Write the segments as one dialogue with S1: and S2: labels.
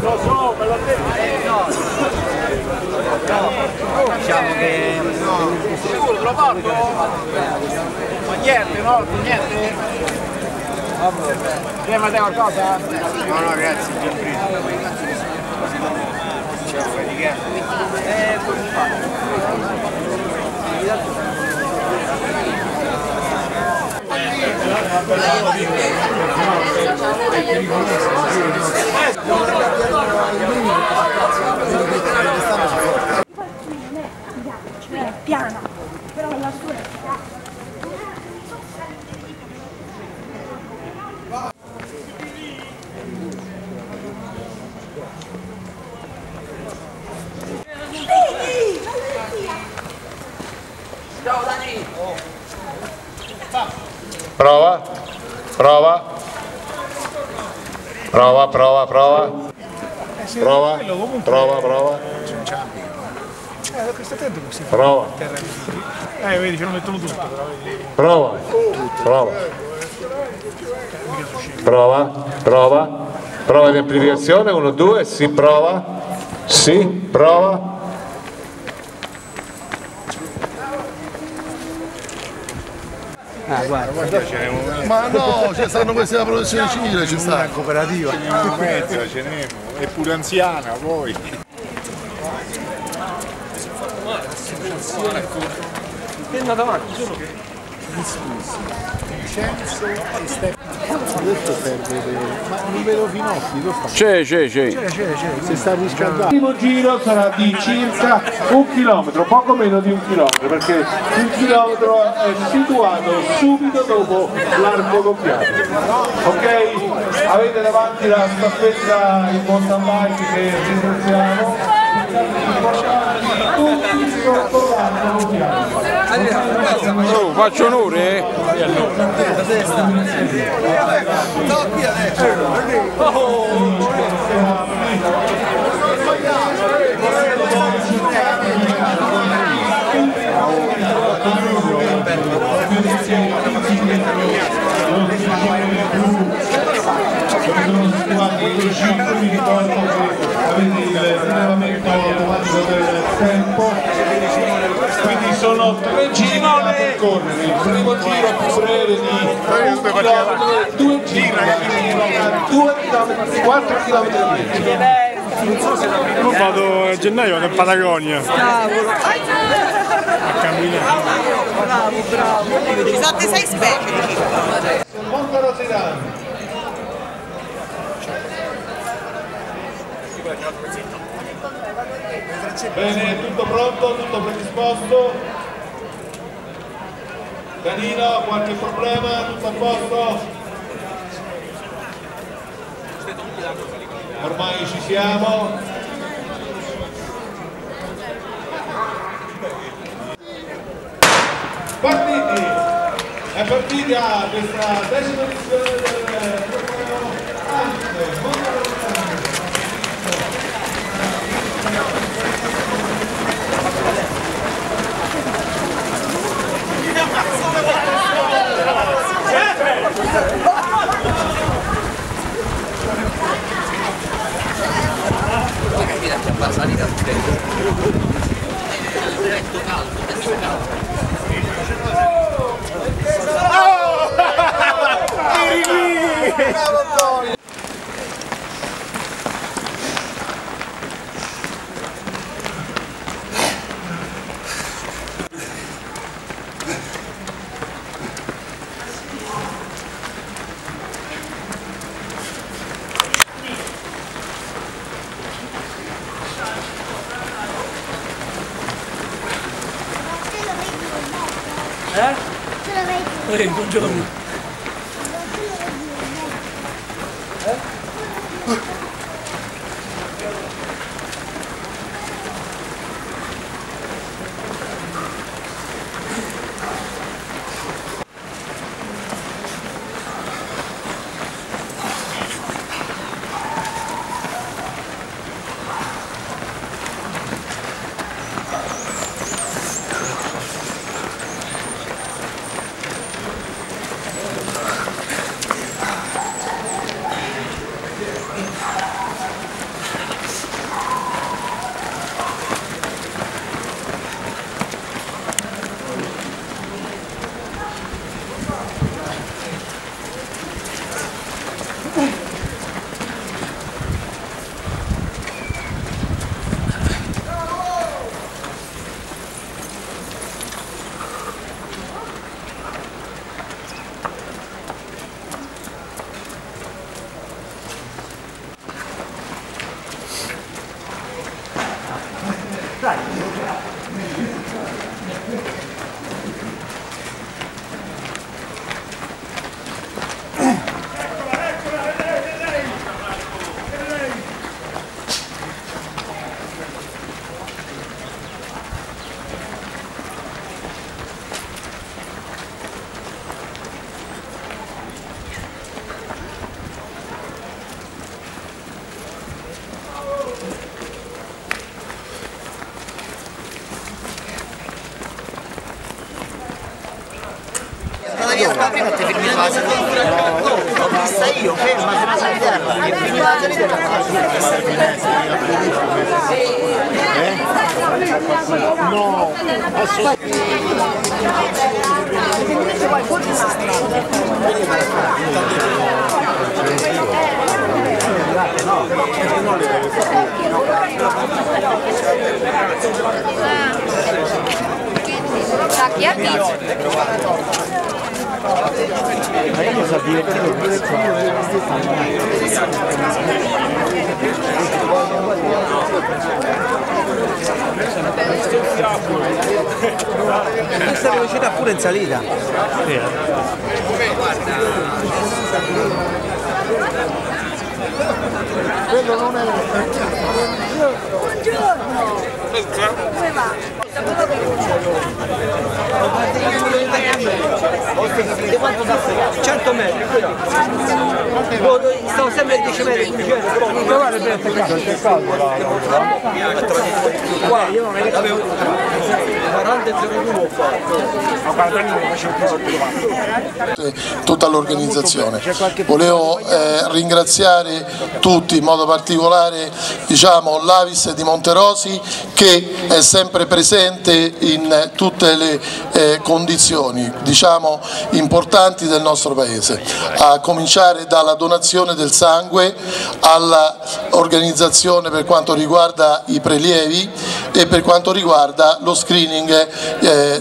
S1: Lo so, me l'ha detto.
S2: Diciamo che...
S1: Sicuro te lo porto? Ma niente, no? Niente? Prima te qualcosa?
S3: No, no, grazie, già preso. C'è un po' di che?
S4: Piana, però la sua è
S1: Ciao Dani!
S5: Prova, prova, prova, prova, prova, prova, prova, prova,
S1: Questo attento così.
S5: prova,
S1: Vedi, ce lo mettono tutto, però vedi.
S5: prova, prova, prova, prova, prova di amplificazione, 1, 2, sì, prova, sì, prova.
S2: Guarda.
S3: Ma no, ci stanno questi della protezione civile, ci sta.
S2: Cooperativa.
S3: Ce n'è mezza, ce n'è, è pure anziana poi.
S1: È andato avanti, solo che...
S3: Vincenzo e Stefano. Adesso serve, ma non vedo Finocchi, dove sta?
S5: C'è.
S3: Si sta riscaldando.
S6: Il primo giro sarà di circa 1 chilometro, poco meno di 1 chilometro, perché il chilometro è situato subito dopo l'arco doppiato. Ok? Avete davanti la staffetta in mountain bike che ringraziamo. Tutti sotto l'arco doppiato.
S5: Oh, faccio onore?
S6: Mi ricordo che avete il rilevamento automatico del tempo, quindi sono 3 giri da percorrere. Il primo giro più breve di 1 km, 2 giri di 2 km, 4 km e mezzo.
S1: Io vado a gennaio, vado in Patagonia.
S4: Cavolo!
S1: A camminare.
S4: Bravo! Ci sono 6 specie di cibo.
S6: Monte Rosirano. Bene, tutto pronto, tutto predisposto. Danilo, qualche problema? Tutto a posto? Ormai ci siamo. Partiti! È partita questa 10ª edizione del torneo Ante Monte Rosirano.
S1: Buongiorno.
S2: Prima ti firmi la salita. L'ho vista io, ferma, se la salita. E firmi la salita.
S3: No, aspetta.
S7: Chi ha detto?
S2: Questa velocità pure in salita.
S3: Quello non è...
S7: Buongiorno! Come va?
S2: 100 metri. Stavo sempre a 10 metri.
S8: Tutta l'organizzazione. Volevo ringraziare tutti, in modo particolare l'Avis di Monterosi, che è sempre presente in tutte le condizioni importanti del nostro paese, a cominciare dalla donazione del sangue all'organizzazione per quanto riguarda i prelievi e per quanto riguarda lo screening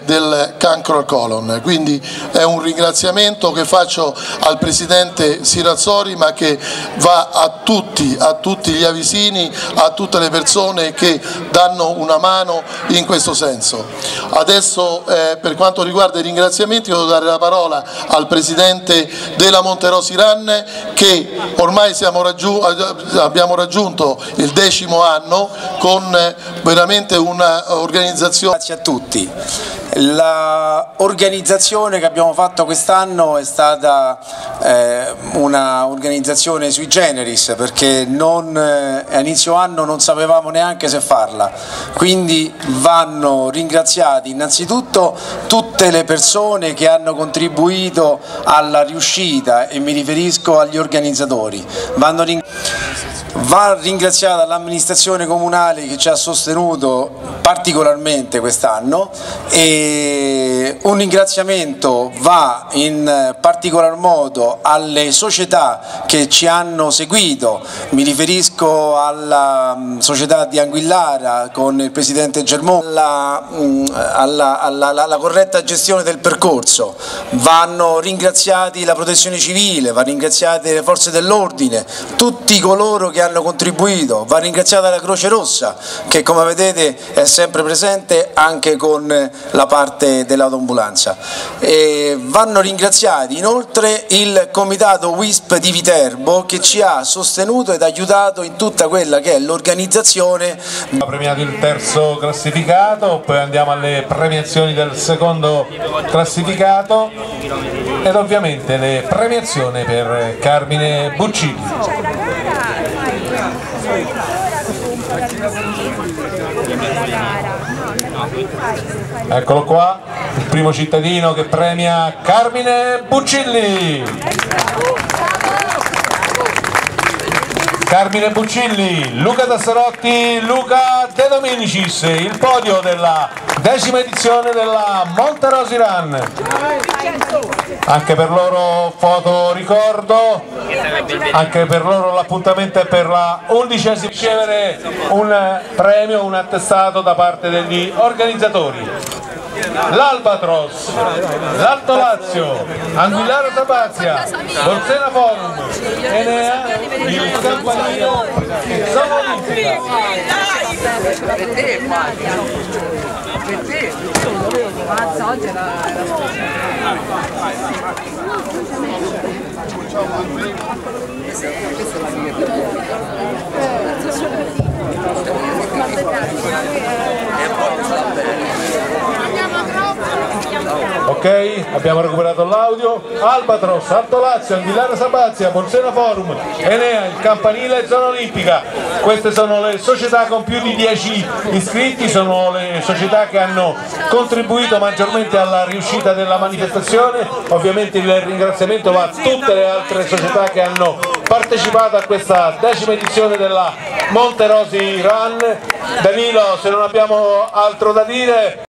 S8: del cancro al colon. Quindi è un ringraziamento che faccio al Presidente Sirazzori, ma che va a tutti gli avisini, a tutte le persone che danno una mano in questo senso. Adesso per quanto riguarda i ringraziamenti devo dare la parola al Presidente della Monterosi Run, che ormai abbiamo raggiunto il 10° anno con veramente un'organizzazione.
S9: Grazie a tutti. L'organizzazione che abbiamo fatto quest'anno è stata un'organizzazione sui generis, perché a inizio anno non sapevamo neanche se farla, quindi vanno ringraziati innanzitutto tutte le persone che hanno contribuito alla riuscita, e mi riferisco agli organizzatori. Va ringraziata l'amministrazione comunale che ci ha sostenuto particolarmente quest'anno, e un ringraziamento va in particolar modo alle società che ci hanno seguito. Mi riferisco alla società di Anguillara con il Presidente Germoni, alla corretta gestione del percorso. Vanno ringraziati la Protezione Civile, va ringraziate le forze dell'ordine, tutti coloro che hanno contribuito, va ringraziata la Croce Rossa, che come vedete è sempre presente anche con la parte dell'autoambulanza. Vanno ringraziati inoltre il Comitato WISP di Viterbo, che ci ha sostenuto ed aiutato in tutta quella che è l'organizzazione.
S6: Ha premiato il terzo classificato, poi andiamo alle premiazioni del secondo classificato ed ovviamente le premiazioni per Carmine Buccilli. Eccolo qua, il primo cittadino che premia Carmine Buccilli. Carmine Buccilli, Luca Tassarotti, Luca De Dominicis, il podio della 10ª edizione della Monterosi Run. Anche per loro foto ricordo, anche per loro l'appuntamento è per la 11ª ricevere un premio, un attestato da parte degli organizzatori. L'Albatros, l'Alto Lazio, Anguillara Sabazia, Bolsena Forum, Enea, il Campanile e Zona Olimpica.
S7: Andiamo a
S6: Ok, abbiamo recuperato l'audio. Albatros, Alto Lazio, Anguillara Sabazia, Bolsena Forum, Enea, il Campanile, Zona Olimpica. Queste sono le società con più di 10 iscritti, sono le società che hanno contribuito maggiormente alla riuscita della manifestazione. Ovviamente il ringraziamento va a tutte le altre società che hanno partecipato a questa 10ª edizione della Monterosi Run. Danilo, se non abbiamo altro da dire,